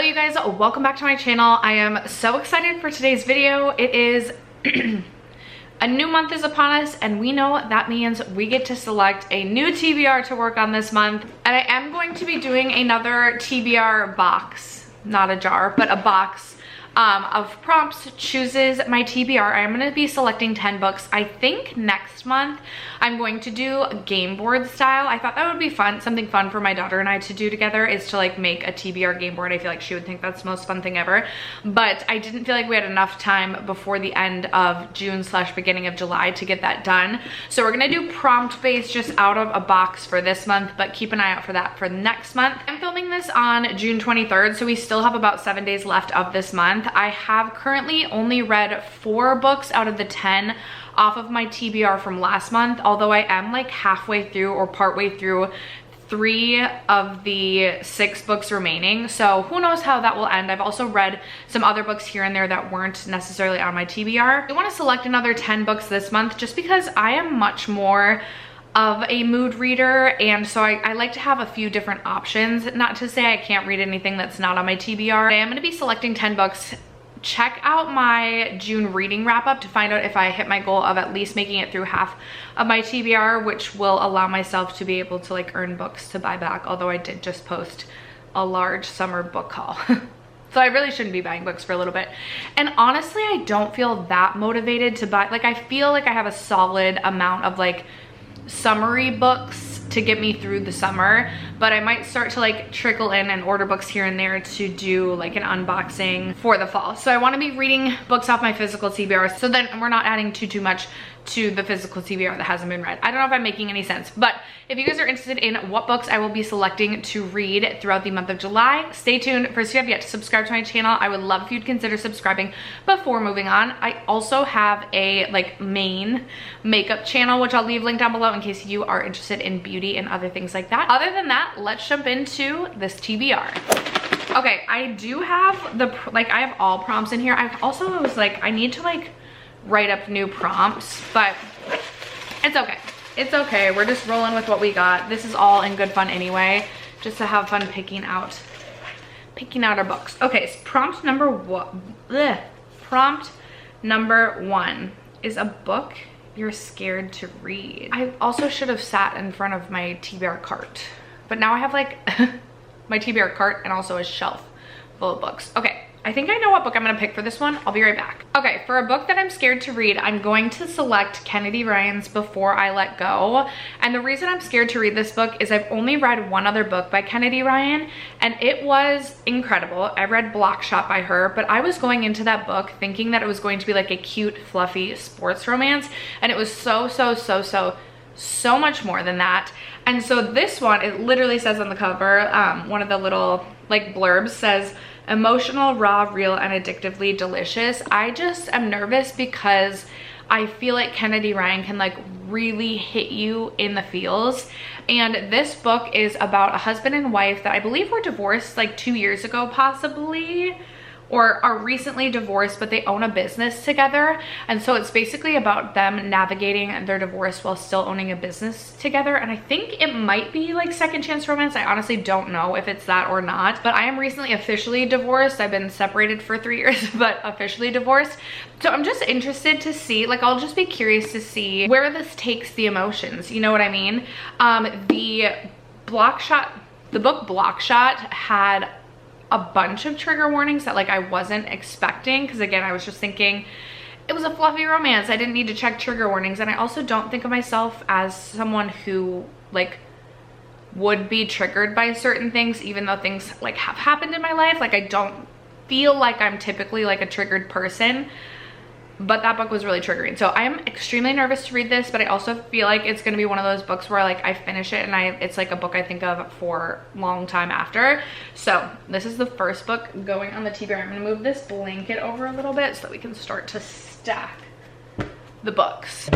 Hello you guys, welcome back to my channel. I am so excited for today's video. It is a new month is upon us, and we know that means we get to select a new TBR to work on this month. And I am going to be doing another TBR box, not a jar, but a box of prompts chooses my TBR. I'm going to be selecting 10 books. I think next month I'm going to do a game board style. I thought that would be fun. Something fun for my daughter and I to do together is to like make a TBR game board. I feel like she would think that's the most fun thing ever. But I didn't feel like we had enough time before the end of June / beginning of July to get that done. So we're going to do prompt based just out of a box for this month, but keep an eye out for that for next month. I'm filming this on June 23rd, so we still have about 7 days left of this month. I have currently only read 4 books out of the 10 off of my TBR from last month, although I am like halfway through or partway through 3 of the 6 books remaining. So who knows how that will end. I've also read some other books here and there that weren't necessarily on my TBR. I want to select another 10 books this month just because I am much more of a mood reader, and so I like to have a few different options. Not to say I can't read anything that's not on my TBR. I am going to be selecting 10 books. Check out my June reading wrap up to find out if I hit my goal of at least making it through half of my TBR, which will allow myself to be able to like earn books to buy back, although I did just post a large summer book haul. So I really shouldn't be buying books for a little bit. And honestly, I don't feel that motivated to buy. Like I feel like I have a solid amount of like summary books to get me through the summer, but I might start to like trickle in and order books here and there to do like an unboxing for the fall. So I want to be reading books off my physical TBR, so then we're not adding too much to the physical TBR that hasn't been read. I don't know if I'm making any sense, but if you guys are interested in what books I will be selecting to read throughout the month of July, stay tuned. First, if you have yet to subscribe to my channel, I would love if you'd consider subscribing before moving on. I also have a like main makeup channel, which I'll leave linked down below in case you are interested in beauty and other things like that. Other than that, let's jump into this TBR. Okay, I do have I have all prompts in here. I also was like, I need to like write up new prompts, but it's okay. It's okay. We're just rolling with what we got. This is all in good fun anyway, just to have fun picking out our books. Okay, so prompt number 1 is a book you're scared to read. I also should have sat in front of my TBR cart, but now I have like my TBR cart and also a shelf full of books. Okay, I think I know what book I'm gonna pick for this one. I'll be right back. Okay, for a book that I'm scared to read, I'm going to select Kennedy Ryan's Before I Let Go. And the reason I'm scared to read this book is I've only read one other book by Kennedy Ryan, and it was incredible. I read Block Shot by her, but I was going into that book thinking that it was going to be like a cute, fluffy sports romance, and it was so much more than that. And so this one, it literally says on the cover, one of the little like blurbs says, emotional, raw, real, and addictively delicious. I just am nervous because I feel like Kennedy Ryan can like really hit you in the feels. And this book is about a husband and wife that I believe were divorced like 2 years ago possibly, or are recently divorced, but they own a business together. And so it's basically about them navigating their divorce while still owning a business together. And I think it might be like second chance romance. I honestly don't know if it's that or not, but I am recently officially divorced. I've been separated for 3 years, but officially divorced. So I'm just interested to see, like, I'll just be curious to see where this takes the emotions. You know what I mean? The book Block Shot had a bunch of trigger warnings that like I wasn't expecting, because again, I was just thinking it was a fluffy romance. I didn't need to check trigger warnings. And I also don't think of myself as someone who like would be triggered by certain things, even though things like have happened in my life. Like I don't feel like I'm typically like a triggered person, but that book was really triggering. So I am extremely nervous to read this, but I also feel like it's gonna be one of those books where like I finish it and it's like a book I think of for a long time after. So this is the first book going on the TBR. I'm gonna move this blanket over a little bit so that we can start to stack the books.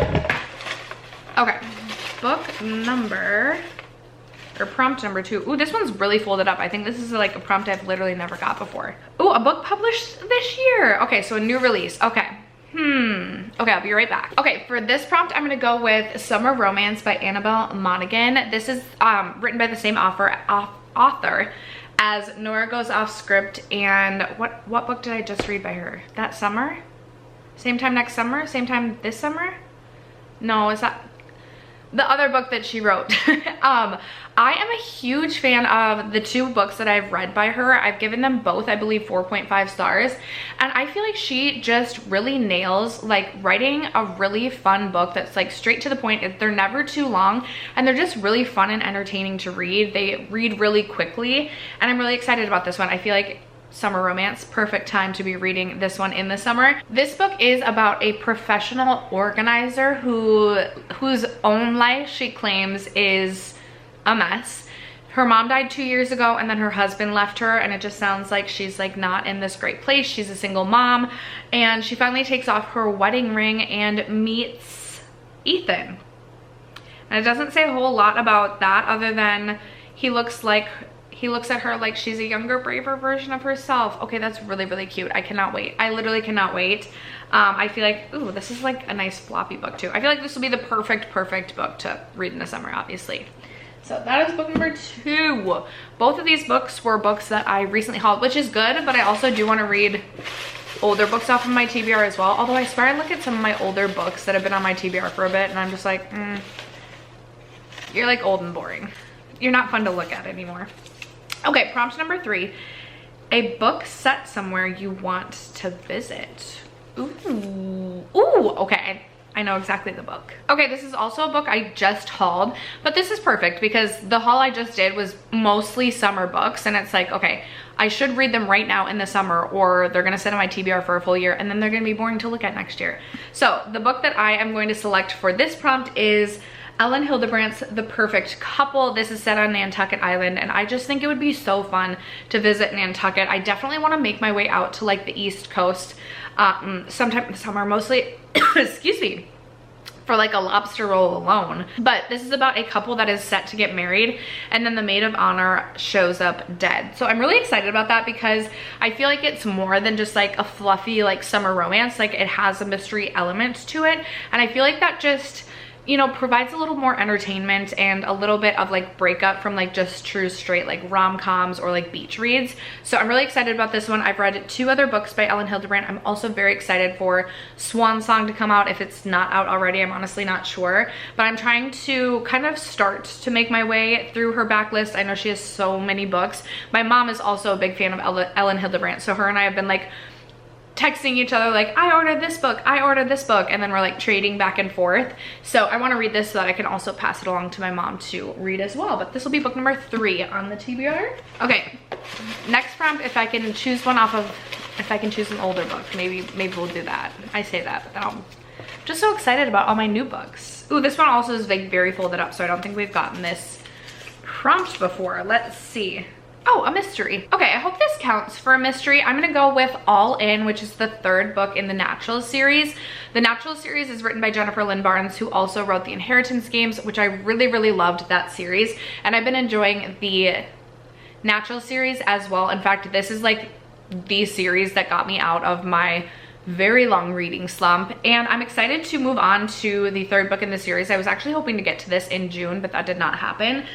Okay, prompt number 2. Ooh, this one's really folded up. I think this is like a prompt I've literally never got before. Ooh, a book published this year. Okay, so a new release. Okay, I'll be right back. Okay, for this prompt, I'm gonna go with Summer Romance by Annabelle Monaghan. This is written by the same author as Nora goes off script. And what book did I just read by her? That summer? Same time next summer? Same time this summer? No, is that the other book that she wrote? I am a huge fan of the 2 books that I've read by her. I've given them both, I believe, 4.5 stars. And I feel like she just really nails like writing a really fun book that's like straight to the point. They're never too long and they're just really fun and entertaining to read. They read really quickly and I'm really excited about this one. I feel like summer romance, perfect time to be reading this one in the summer. This book is about a professional organizer whose own life she claims is a mess. Her mom died 2 years ago and then her husband left her, and it just sounds like she's like not in this great place. She's a single mom and she finally takes off her wedding ring and meets Ethan. And it doesn't say a whole lot about that other than he looks at her like she's a younger, braver version of herself. Okay, that's really, really cute. I cannot wait. I literally cannot wait. I feel like, ooh, this is like a nice floppy book too. I feel like this will be the perfect book to read in the summer, obviously. So that is book number 2. Both of these books were books that I recently hauled, which is good, but I also do want to read older books off of my TBR as well. Although I swear I look at some of my older books that have been on my TBR for a bit and I'm just like, you're like old and boring. You're not fun to look at anymore. Okay, prompt number 3. A book set somewhere you want to visit. Ooh, okay. I know exactly the book. Okay, this is also a book I just hauled, but this is perfect because the haul I just did was mostly summer books, and it's like, okay, I should read them right now in the summer or they're gonna sit on my TBR for a full year and then they're gonna be boring to look at next year. So the book that I am going to select for this prompt is Elin Hilderbrandt's The Perfect Couple. This is set on Nantucket Island and I just think it would be so fun to visit Nantucket. I definitely want to make my way out to like the East Coast sometime in the summer, mostly, excuse me, for like a lobster roll alone. But this is about a couple that is set to get married and then the maid of honor shows up dead. So I'm really excited about that because I feel like it's more than just like a fluffy like summer romance. Like it has a mystery element to it and I feel like that just, you know, provides a little more entertainment and a little bit of like breakup from like just true straight like rom-coms or like beach reads. So I'm really excited about this one. I've read 2 other books by Elin Hildebrandt. I'm also very excited for Swan Song to come out. If it's not out already, I'm honestly not sure, but I'm trying to kind of start to make my way through her backlist. I know she has so many books. My mom is also a big fan of Elin Hildebrandt, so her and I have been like texting each other like, I ordered this book, I ordered this book, and then we're like trading back and forth. So I want to read this so that I can also pass it along to my mom to read as well. But this will be book number 3 on the TBR. Okay, next prompt, if I can choose one off of, if I can choose an older book, maybe we'll do that. I say that, but then I'm just so excited about all my new books. Ooh, this one also is like very folded up, so I don't think we've gotten this prompt before. Let's see. Oh, a mystery. Okay, I hope this counts for a mystery. I'm gonna go with All In, which is the 3rd book in the Natural series. The Natural series is written by Jennifer Lynn Barnes, who also wrote the Inheritance Games, which I really, really loved that series. And I've been enjoying the Natural series as well. In fact, this is like the series that got me out of my very long reading slump, and I'm excited to move on to the 3rd book in the series. I was actually hoping to get to this in June, but that did not happen.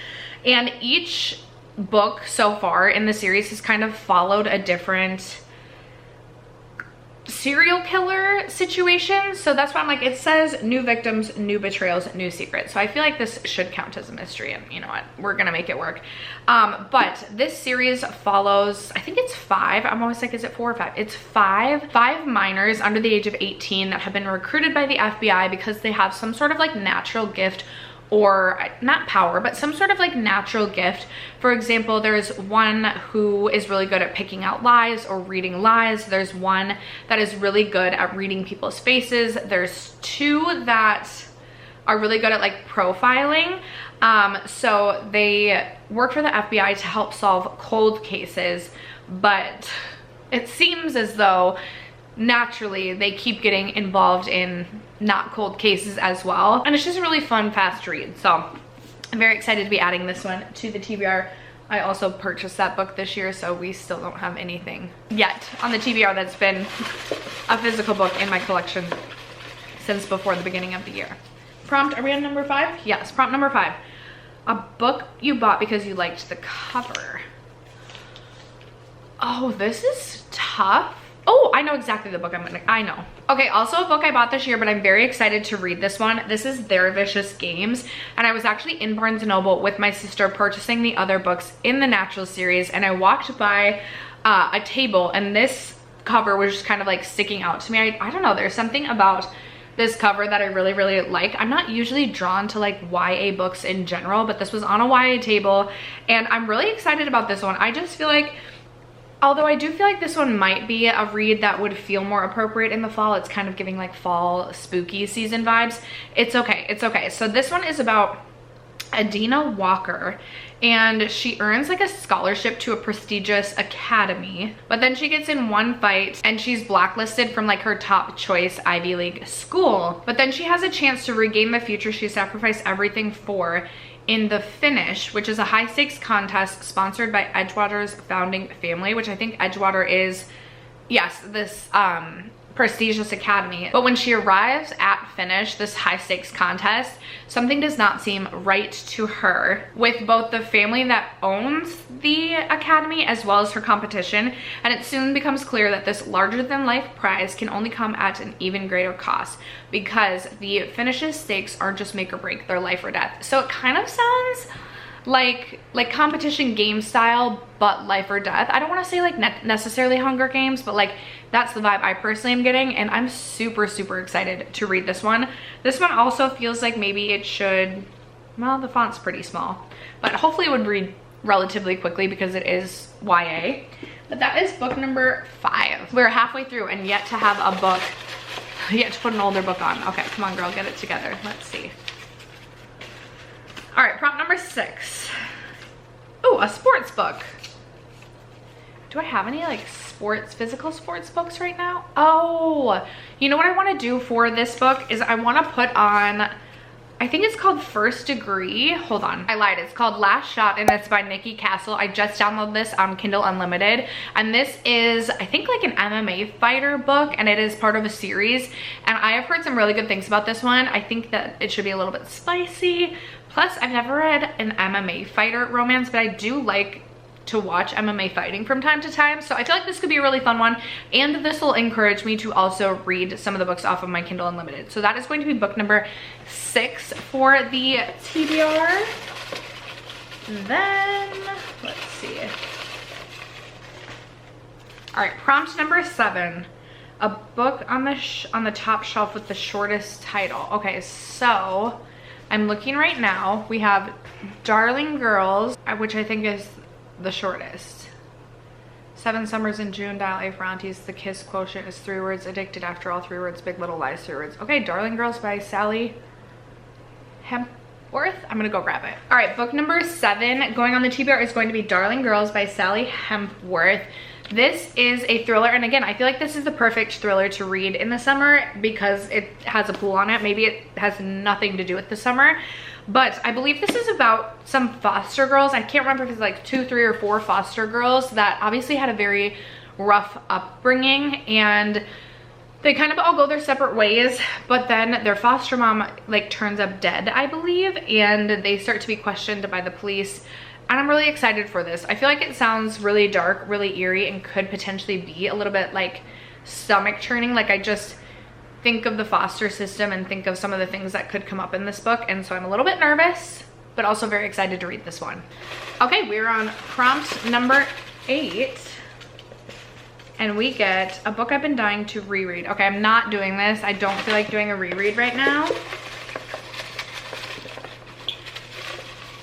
And each book so far in the series has kind of followed a different serial killer situation. So that's why I'm like, it says new victims, new betrayals, new secrets. So I feel like this should count as a mystery, and you know what, we're gonna make it work. But this series follows, I think it's 5, I'm always like, is it 4 or 5? It's 5 minors under the age of 18 that have been recruited by the FBI because they have some sort of like natural gift, or not power, but some sort of like natural gift. For example, there's one who is really good at picking out lies or reading lies. There's one that is really good at reading people's faces. There's 2 that are really good at like profiling. So they work for the FBI to help solve cold cases, but it seems as though naturally they keep getting involved in not cold cases as well, and it's just a really fun, fast read. So I'm very excited to be adding this one to the TBR. I also purchased that book this year, so we still don't have anything yet on the TBR that's been a physical book in my collection since before the beginning of the year. Prompt, are we on number 5? Yes, prompt number 5. A book you bought because you liked the cover. Oh, this is tough. Oh, I know exactly the book I know. Okay, also a book I bought this year, but I'm very excited to read this one. This is Their Vicious Games, and I was actually in Barnes & Noble with my sister purchasing the other books in the Natural series, and I walked by a table, and this cover was just kind of like sticking out to me. I don't know, there's something about this cover that I really, really like. I'm not usually drawn to like YA books in general, but this was on a YA table, and I'm really excited about this one. I just feel like, although I do feel like this one might be a read that would feel more appropriate in the fall. It's kind of giving like fall spooky season vibes. It's okay, it's okay. So this one is about Adina Walker, and she earns like a scholarship to a prestigious academy, but then she gets in one fight and she's blacklisted from like her top choice Ivy League school. But then she has a chance to regain the future she sacrificed everything for in the finish, which is a high stakes contest sponsored by Edgewater's founding family, which I think Edgewater is, yes, this prestigious academy. But when she arrives at finish, this high stakes contest, something does not seem right to her with both the family that owns the academy as well as her competition, and it soon becomes clear that this larger than life prize can only come at an even greater cost, because the finish's stakes are just make or break, their life or death. So it kind of sounds like competition game style, but life or death. I don't want to say like necessarily Hunger Games, but like that's the vibe I personally am getting, and I'm super, super excited to read this one. This one also feels like maybe it should, well, the font's pretty small, but hopefully it would read relatively quickly because it is YA. But that is book number 5. We're halfway through and yet to have a book, yet to put an older book on. Okay, come on girl, get it together. Let's see. All right, prompt number 6. Oh, a sports book. Do I have any like physical sports books right now? Oh, you know what I want to do for this book is I want to put on, I think it's called First Degree. Hold on, I lied. It's called Last Shot, and it's by Nikki Castle. I just downloaded this on Kindle Unlimited, and this is, I think, like an MMA fighter book, and it is part of a series, and I have heard some really good things about this one. I think that it should be a little bit spicy. Plus, I've never read an MMA fighter romance, but I do like to watch MMA fighting from time to time, so I feel like this could be a really fun one, and this will encourage me to also read some of the books off of my Kindle Unlimited. So that is going to be book number 6 for the TBR. Then let's see. All right, prompt number 7, a book on the top shelf with the shortest title. Okay, so I'm looking right now. We have Darling Girls, which I think is the shortest. 7 Summers in June, Dial A for Aunties, The Kiss Quotient is 3 words, Addicted After All 3 words, Big Little Lies 3 words. Okay, Darling Girls by Sally Hempworth. I'm gonna go grab it. All right, book number 7 going on the TBR is going to be Darling Girls by Sally Hempworth. This is a thriller, and again, I feel like this is the perfect thriller to read in the summer because it has a pool on it. Maybe it has nothing to do with the summer, but I believe this is about some foster girls. I can't remember if it's like 2, 3, or 4 foster girls that obviously had a very rough upbringing, and they kind of all go their separate ways, but then their foster mom like turns up dead, I believe, and they start to be questioned by the police. And I'm really excited for this. I feel like it sounds really dark, really eerie, and could potentially be a little bit like stomach churning. Like I just think of the foster system and think of some of the things that could come up in this book, and so I'm a little bit nervous, but also very excited to read this one. Okay, we're on prompt number 8, and we get a book I've been dying to reread. Okay, I'm not doing this. I don't feel like doing a reread right now.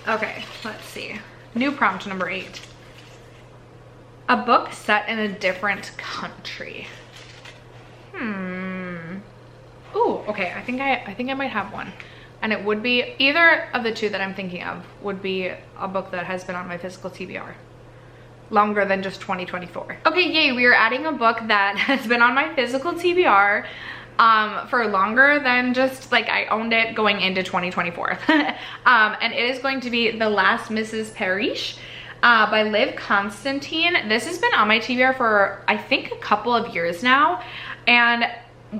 Okay, let's see. New prompt number 8. A book set in a different country. Ooh, okay, I think I might have one. And it would be either of the 2 that I'm thinking of would be a book that has been on my physical TBR longer than just 2024. Okay, yay, we are adding a book that has been on my physical TBR for longer than just like I owned it going into 2024. And it is going to be The Last Mrs. Parrish by Liv Constantine. This has been on my TBR for I think a couple of years now, and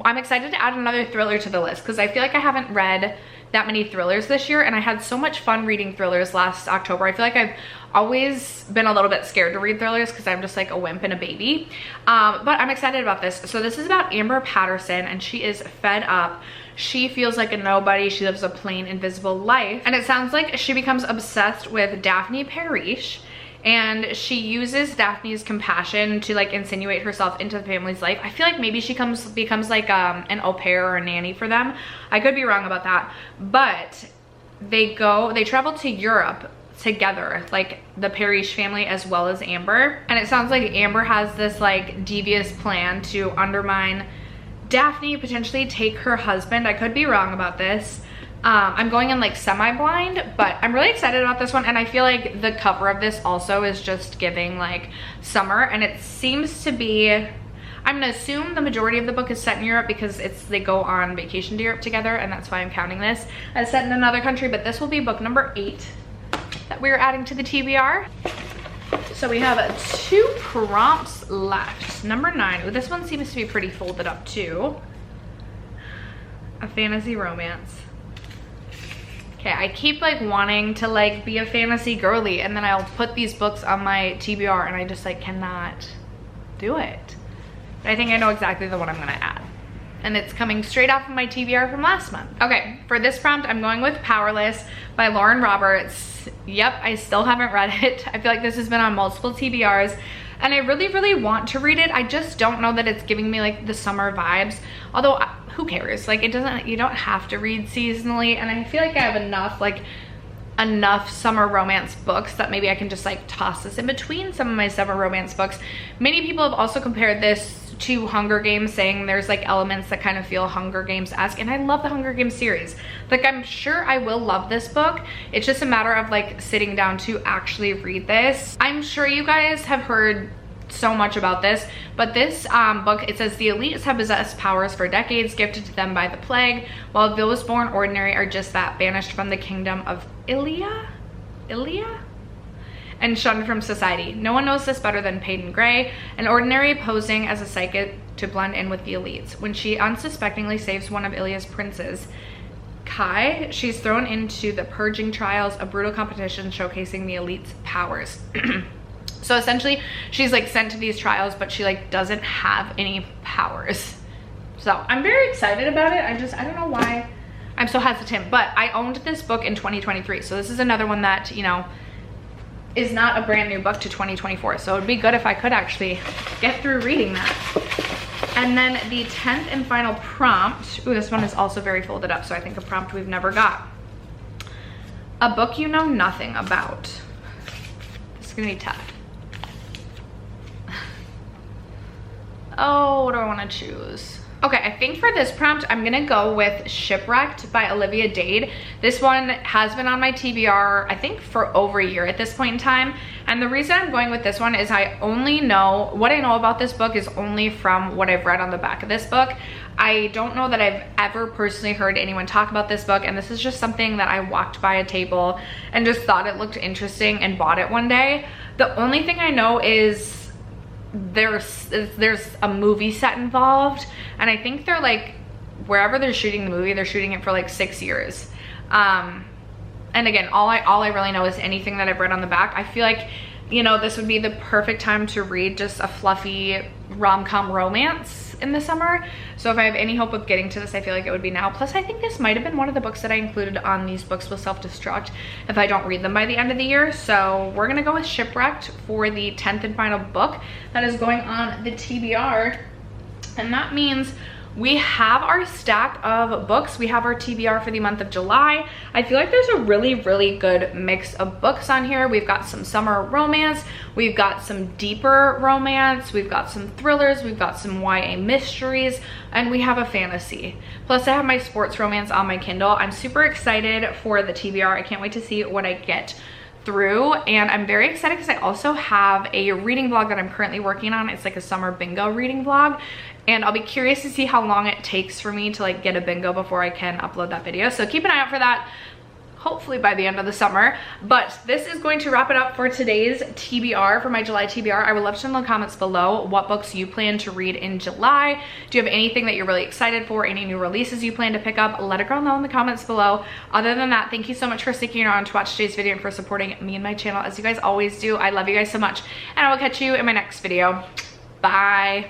I'm excited to add another thriller to the list because I feel like I haven't read that many thrillers this year, and I had so much fun reading thrillers last October. I feel like I've always been a little bit scared to read thrillers because I'm just like a wimp and a baby, but I'm excited about this. So this is about Amber Patterson, and she is fed up. She feels like a nobody. She lives a plain, invisible life, and it sounds like she becomes obsessed with Daphne Parrish, and she uses Daphne's compassion to like insinuate herself into the family's life. I feel like maybe she becomes like an au pair or a nanny for them. I could be wrong about that, but they travel to Europe together, like the Parrish family as well as Amber, and it sounds like Amber has this like devious plan to undermine Daphne, potentially take her husband. I could be wrong about this. I'm going in like semi-blind, but I'm really excited about this one, and I feel like the cover of this also is just giving like summer, and it seems to be, I'm gonna assume the majority of the book is set in Europe because they go on vacation to Europe together, and that's why I'm counting this as set in another country. But this will be book number 8 that we're adding to the TBR. So we have 2 prompts left. Number 9. Ooh, this one seems to be pretty folded up too. A fantasy romance. Okay, I keep like wanting to like be a fantasy girly, and then I'll put these books on my TBR and I just like cannot do it. But I think I know exactly the one I'm gonna add, and it's coming straight off of my TBR from last month. Okay, for this prompt, I'm going with Powerless by Lauren Roberts. Yep, I still haven't read it. I feel like this has been on multiple TBRs, and I really want to read it. I just don't know that it's giving me like the summer vibes, although who cares? Like it doesn't, you don't have to read seasonally, and I feel like I have enough summer romance books that maybe I can just like toss this in between some of my summer romance books. Many people have also compared this to Hunger Games, saying there's like elements that kind of feel Hunger Games-esque, and I love the Hunger Games series. Like I'm sure I will love this book. It's just a matter of like sitting down to actually read this. I'm sure you guys have heard so much about this, but this book, it says the elites have possessed powers for decades, gifted to them by the plague, while those born ordinary are just that, banished from the kingdom of Ilia, and shunned from society. No one knows this better than Peyton Gray, an ordinary posing as a psychic to blend in with the elites. When she unsuspectingly saves one of Ilia's princes, Kai, she's thrown into the purging trials, a brutal competition showcasing the elite's powers. So essentially, she's like sent to these trials, but she like doesn't have any powers. So I'm very excited about it. I don't know why I'm so hesitant, but I owned this book in 2023. So this is another one that, you know, is not a brand new book to 2024. So it'd be good if I could actually get through reading that. And then the 10th and final prompt. Ooh, this one is also very folded up. So I think a prompt we've never got. A book you know nothing about. This is gonna be tough. Oh, what do I want to choose? Okay, I think for this prompt, I'm gonna go with Shipwrecked by Olivia Dade. This one has been on my TBR, I think for over a year at this point in time. And the reason I'm going with this one is I only know, what I know about this book is only from what I've read on the back of this book. I don't know that I've ever personally heard anyone talk about this book, and this is just something that I walked by a table and just thought it looked interesting and bought it one day. The only thing I know is there's a movie set involved, and I think they're like, wherever they're shooting the movie, they're shooting it for like 6 years. And again, all I really know is anything that I've read on the back. I feel like, you know, this would be the perfect time to read just a fluffy rom-com romance in the summer. So if I have any hope of getting to this, I feel like it would be now. Plus, I think this might have been one of the books that I included on These Books Will Self-Destruct if I don't read them by the end of the year. So we're gonna go with Shipwrecked for the 10th and final book that is going on the TBR. And that means we have our stack of books. We have our TBR for the month of July. I feel like there's a really good mix of books on here. We've got some summer romance, we've got some deeper romance, we've got some thrillers, we've got some YA mysteries, and we have a fantasy. Plus I have my sports romance on my Kindle. I'm super excited for the TBR. I can't wait to see what I get through, and I'm very excited because I also have a reading vlog that I'm currently working on. It's like a summer bingo reading vlog, and I'll be curious to see how long it takes for me to like get a bingo before I can upload that video. So keep an eye out for that. hopefully by the end of the summer. But this is going to wrap it up for today's TBR, for my July TBR. I would love to know in the comments below what books you plan to read in July. Do you have anything that you're really excited for? Any new releases you plan to pick up? Let a girl know in the comments below. Other than that, thank you so much for sticking around to watch today's video and for supporting me and my channel as you guys always do. I love you guys so much, and I will catch you in my next video. Bye.